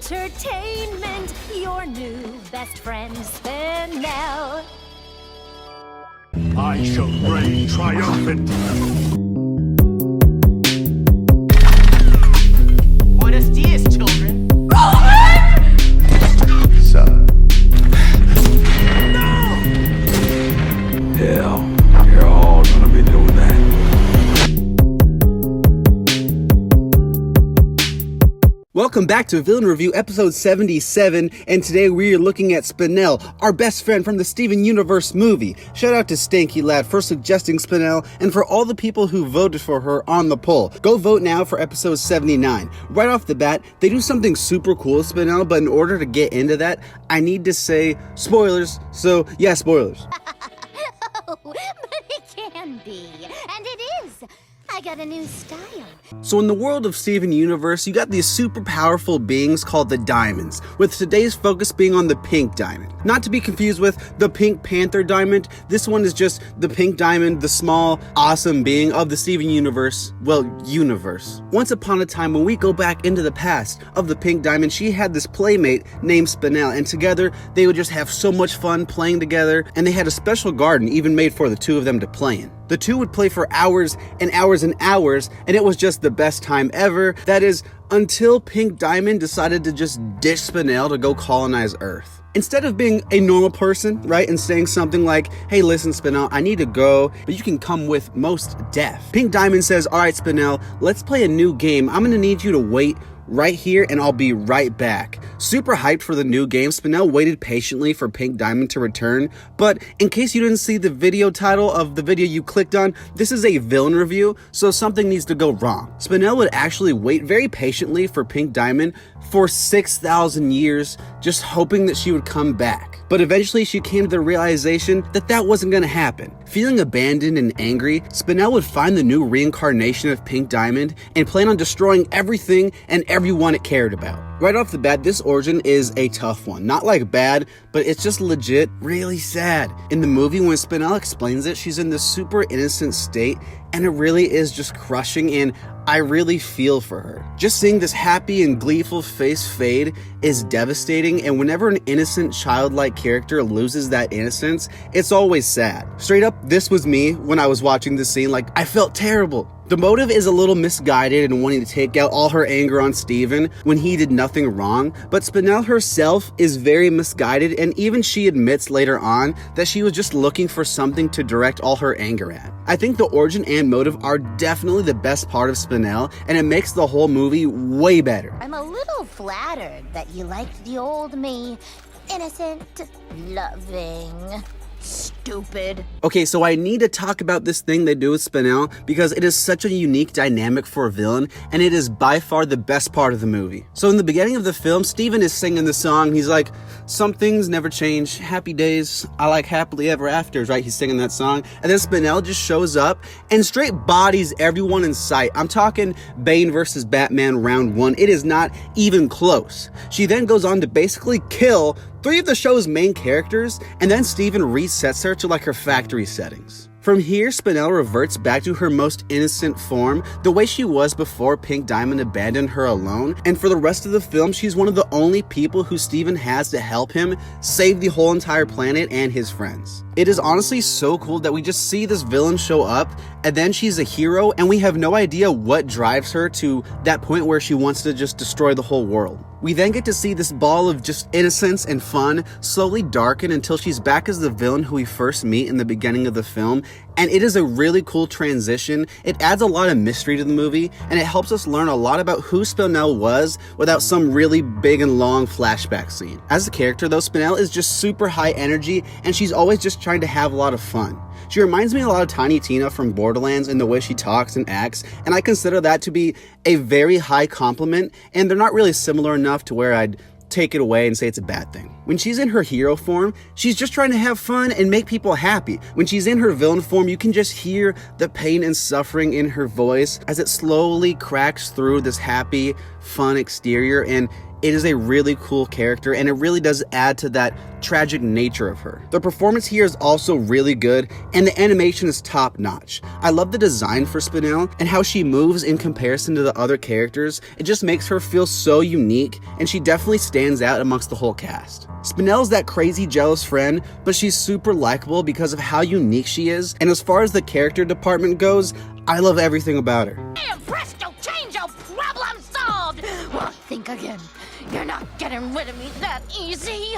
entertainment, your new best friend, Spinel. I shall reign triumphant. Buenos dias, children. Son. No! Hell, you're all gonna be doing that. Welcome back to Villain Review episode 77, and today we are looking at Spinel, our best friend from the Steven Universe movie. Shout out to Stanky Lad for suggesting Spinel, and for all the people who voted for her on the poll. Go vote now for episode 79. Right off the bat, they do something super cool with Spinel, but in order to get into that, I need to say spoilers, so yeah, spoilers. Oh, but it can be, and it is. I got a new style. So in the world of Steven Universe, you got these super powerful beings called the Diamonds, with today's focus being on the Pink Diamond. Not to be confused with the Pink Panther Diamond, this one is just the Pink Diamond, the small, awesome being of the Steven Universe, well, universe. Once upon a time, when we go back into the past of the Pink Diamond, she had this playmate named Spinel, and together they would just have so much fun playing together, and they had a special garden even made for the two of them to play in. The two would play for hours and hours and hours, and it was just the best time ever. That is, until Pink Diamond decided to just ditch Spinel to go colonize Earth. Instead of being a normal person, right, and saying something like, hey, listen, Spinel, I need to go, but you can come with most deaf. Pink Diamond says, all right, Spinel, let's play a new game. I'm gonna need you to wait right here and I'll be right back. Super hyped for the new game, Spinel waited patiently for Pink Diamond to return, but in case you didn't see the video title of the video you clicked on, this is a villain review, so something needs to go wrong. Spinel would actually wait very patiently for Pink Diamond for 6,000 years, just hoping that she would come back. But eventually she came to the realization that that wasn't gonna happen. Feeling abandoned and angry, Spinel would find the new reincarnation of Pink Diamond and plan on destroying everything and everyone it cared about. Right off the bat, this origin is a tough one. Not like bad, but it's just legit really sad. In the movie, when Spinel explains it, she's in this super innocent state, and it really is just crushing, and I really feel for her. Just seeing this happy and gleeful face fade is devastating, and whenever an innocent, childlike character loses that innocence, it's always sad. Straight up, this was me when I was watching this scene. Like, I felt terrible. The motive is a little misguided in wanting to take out all her anger on Steven when he did nothing wrong, but Spinel herself is very misguided, and even she admits later on that she was just looking for something to direct all her anger at. I think the origin and motive are definitely the best part of Spinel, and it makes the whole movie way better. I'm a little flattered that you liked the old me. Innocent, loving, stupid. Okay, so I need to talk about this thing they do with Spinel because it is such a unique dynamic for a villain, and it is by far the best part of the movie. So in the beginning of the film, Steven is singing the song. He's like, some things never change, happy days, I like happily ever afters, right? He's singing that song, and then Spinel just shows up and straight bodies everyone in sight. I'm talking Bane versus Batman round 1. It is not even close. She then goes on to basically kill 3 of the show's main characters, and then Steven resets her to like her factory settings. From here, Spinel reverts back to her most innocent form, the way she was before Pink Diamond abandoned her alone, and for the rest of the film, she's one of the only people who Steven has to help him save the whole entire planet and his friends. It is honestly so cool that we just see this villain show up, and then she's a hero, and we have no idea what drives her to that point where she wants to just destroy the whole world. We then get to see this ball of just innocence and fun slowly darken until she's back as the villain who we first meet in the beginning of the film, and it is a really cool transition. It adds a lot of mystery to the movie, and it helps us learn a lot about who Spinel was without some really big and long flashback scene. As a character though, Spinel is just super high energy, and she's always just trying to have a lot of fun. She reminds me a lot of Tiny Tina from Borderlands in the way she talks and acts, and I consider that to be a very high compliment, and they're not really similar enough to where I'd take it away and say it's a bad thing. When she's in her hero form, she's just trying to have fun and make people happy. When she's in her villain form, you can just hear the pain and suffering in her voice as it slowly cracks through this happy, fun exterior, and it is a really cool character, and it really does add to that tragic nature of her. The performance here is also really good, and the animation is top notch. I love the design for Spinel and how she moves in comparison to the other characters. It just makes her feel so unique, and she definitely stands out amongst the whole cast. Spinel's that crazy jealous friend, but she's super likable because of how unique she is, and as far as the character department goes, I love everything about her. Damn, presto, chango, problem solved! Well, think again. You're not getting rid of me that easy.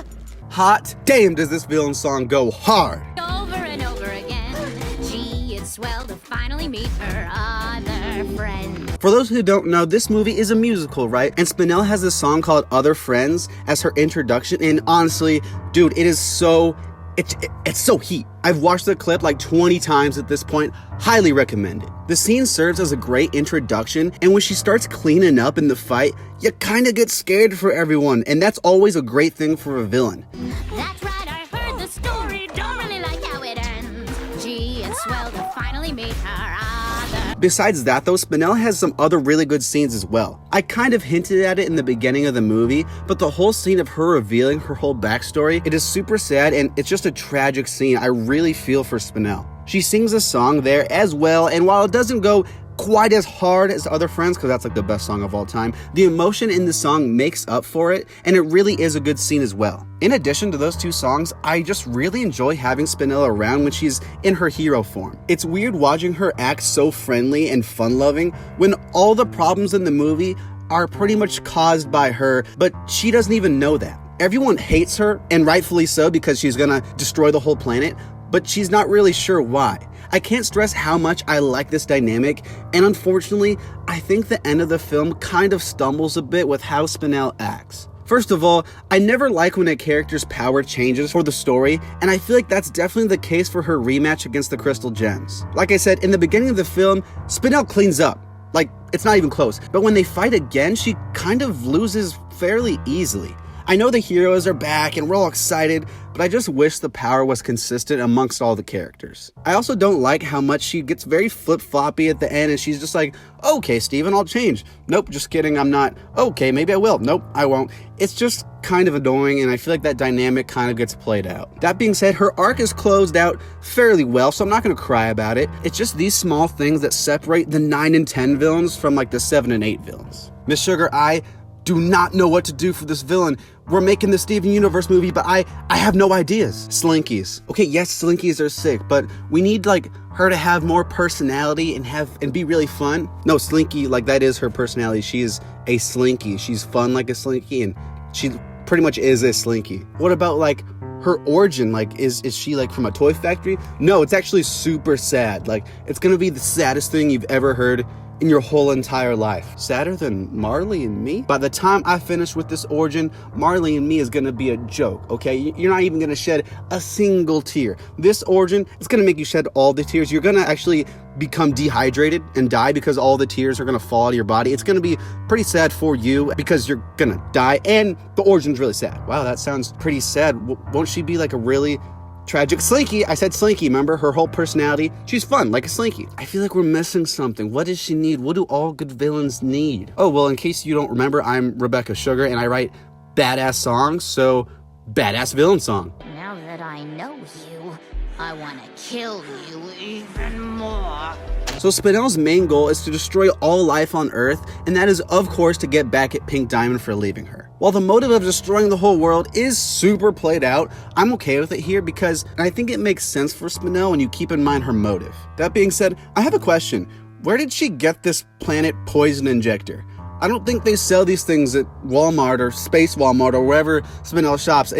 Hot damn, does this villain song go hard! Over and over again, she is swell to finally meet her other friend. For those who don't know, this movie is a musical, right? And Spinel has this song called Other Friends as her introduction, and honestly, dude, it is so... It's so heat. I've watched the clip like 20 times at this point. Highly recommend it. The scene serves as a great introduction, and when she starts cleaning up in the fight, you kind of get scared for everyone, and that's always a great thing for a villain. That's right, I heard the story, don't really like how it ends. She is swell to finally meet her other. Besides that though, Spinel has some other really good scenes as well. I kind of hinted at it in the beginning of the movie, but the whole scene of her revealing her whole backstory, it is super sad, and it's just a tragic scene. I really feel for Spinel. She sings a song there as well, and while it doesn't go quite as hard as Other Friends, because that's like the best song of all time, the emotion in the song makes up for it, and it really is a good scene as well. In addition to those two songs, I just really enjoy having Spinel around when she's in her hero form. It's weird watching her act so friendly and fun-loving when all the problems in the movie are pretty much caused by her, but she doesn't even know that. Everyone hates her, and rightfully so, because she's gonna destroy the whole planet, but she's not really sure why. I can't stress how much I like this dynamic, and unfortunately, I think the end of the film kind of stumbles a bit with how Spinel acts. First of all, I never like when a character's power changes for the story, and I feel like that's definitely the case for her rematch against the Crystal Gems. Like I said, in the beginning of the film, Spinel cleans up. Like, it's not even close. But when they fight again, she kind of loses fairly easily. I know the heroes are back and we're all excited, but I just wish the power was consistent amongst all the characters. I also don't like how much she gets very flip-floppy at the end, and she's just like, okay, Steven, I'll change. Nope, just kidding, I'm not. Okay, maybe I will. Nope, I won't. It's just kind of annoying, and I feel like that dynamic kind of gets played out. That being said, her arc is closed out fairly well, so I'm not going to cry about it. It's just these small things that separate the 9 and 10 villains from like the 7 and 8 villains. Miss Sugar, I do not know what to do for this villain. We're making the Steven Universe movie, but I have no ideas. Slinkies. Okay, yes, Slinkies are sick, but we need like her to have more personality and be really fun. No, Slinky, like that is her personality. She is a Slinky. She's fun like a Slinky, and she pretty much is a Slinky. What about like her origin? Like, is she like from a toy factory? No, it's actually super sad. Like, it's gonna be the saddest thing you've ever heard in your whole entire life. Sadder than Marley and Me? By the time I finish with this origin, Marley and Me is gonna be a joke, okay? You're not even gonna shed a single tear. This origin is gonna make you shed all the tears. You're gonna actually become dehydrated and die because all the tears are gonna fall out of your body. It's gonna be pretty sad for you because you're gonna die, and the origin's really sad. Wow, that sounds pretty sad. Won't she be like a really tragic Slinky? I said Slinky, remember? Her whole personality, she's fun, like a Slinky. I feel like we're missing something. What does she need? What do all good villains need? Oh, well, in case you don't remember, I'm Rebecca Sugar, and I write badass songs, so badass villain song. Now that I know you, I want to kill you even more. So Spinel's main goal is to destroy all life on Earth, and that is, of course, to get back at Pink Diamond for leaving her. While the motive of destroying the whole world is super played out, I'm okay with it here because I think it makes sense for Spinel when you keep in mind her motive. That being said, I have a question. Where did she get this planet poison injector? I don't think they sell these things at Walmart or Space Walmart or wherever Spinel shops.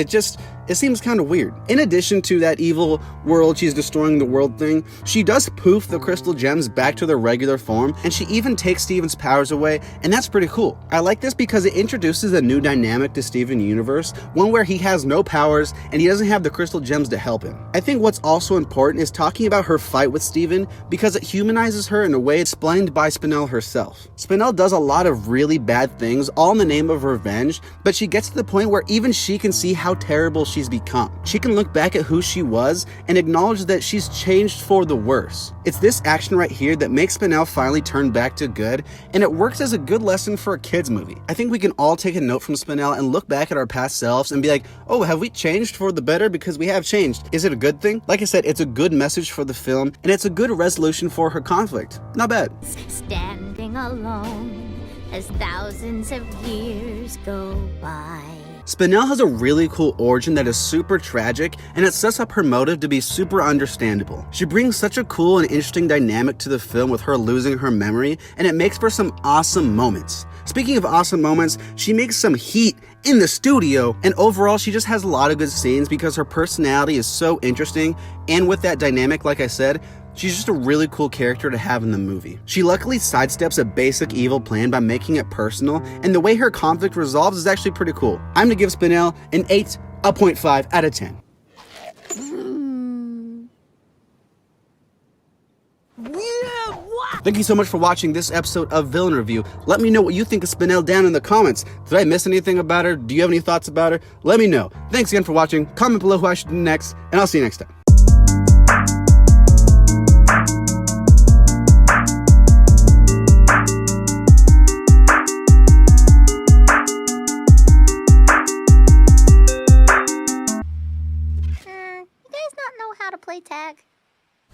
It seems kind of weird. In addition to that evil world, she's destroying the world thing, she does poof the crystal gems back to their regular form, and she even takes Steven's powers away, and that's pretty cool. I like this because it introduces a new dynamic to Steven Universe, one where he has no powers and he doesn't have the crystal gems to help him. I think what's also important is talking about her fight with Steven because it humanizes her in a way explained by Spinel herself. Spinel does a lot of really bad things, all in the name of revenge, but she gets to the point where even she can see how terrible she's become. She can look back at who she was and acknowledge that she's changed for the worse. It's this action right here that makes Spinel finally turn back to good, and it works as a good lesson for a kid's movie. I think we can all take a note from Spinel and look back at our past selves and be like, oh, have we changed for the better? Because we have changed. Is it a good thing? Like I said, it's a good message for the film, and it's a good resolution for her conflict. Not bad. Standing alone as thousands of years go by. Spinel has a really cool origin that is super tragic, and it sets up her motive to be super understandable. She brings such a cool and interesting dynamic to the film with her losing her memory, and it makes for some awesome moments. Speaking of awesome moments, she makes some heat in the studio, and overall she just has a lot of good scenes because her personality is so interesting, and with that dynamic, like I said, she's just a really cool character to have in the movie. She luckily sidesteps a basic evil plan by making it personal, and the way her conflict resolves is actually pretty cool. I'm gonna give Spinel an 8.5 out of 10. Thank you so much for watching this episode of Villain Review. Let me know what you think of Spinel down in the comments. Did I miss anything about her? Do you have any thoughts about her? Let me know. Thanks again for watching. Comment below who I should do next, and I'll see you next time. You guys not know how to play tag?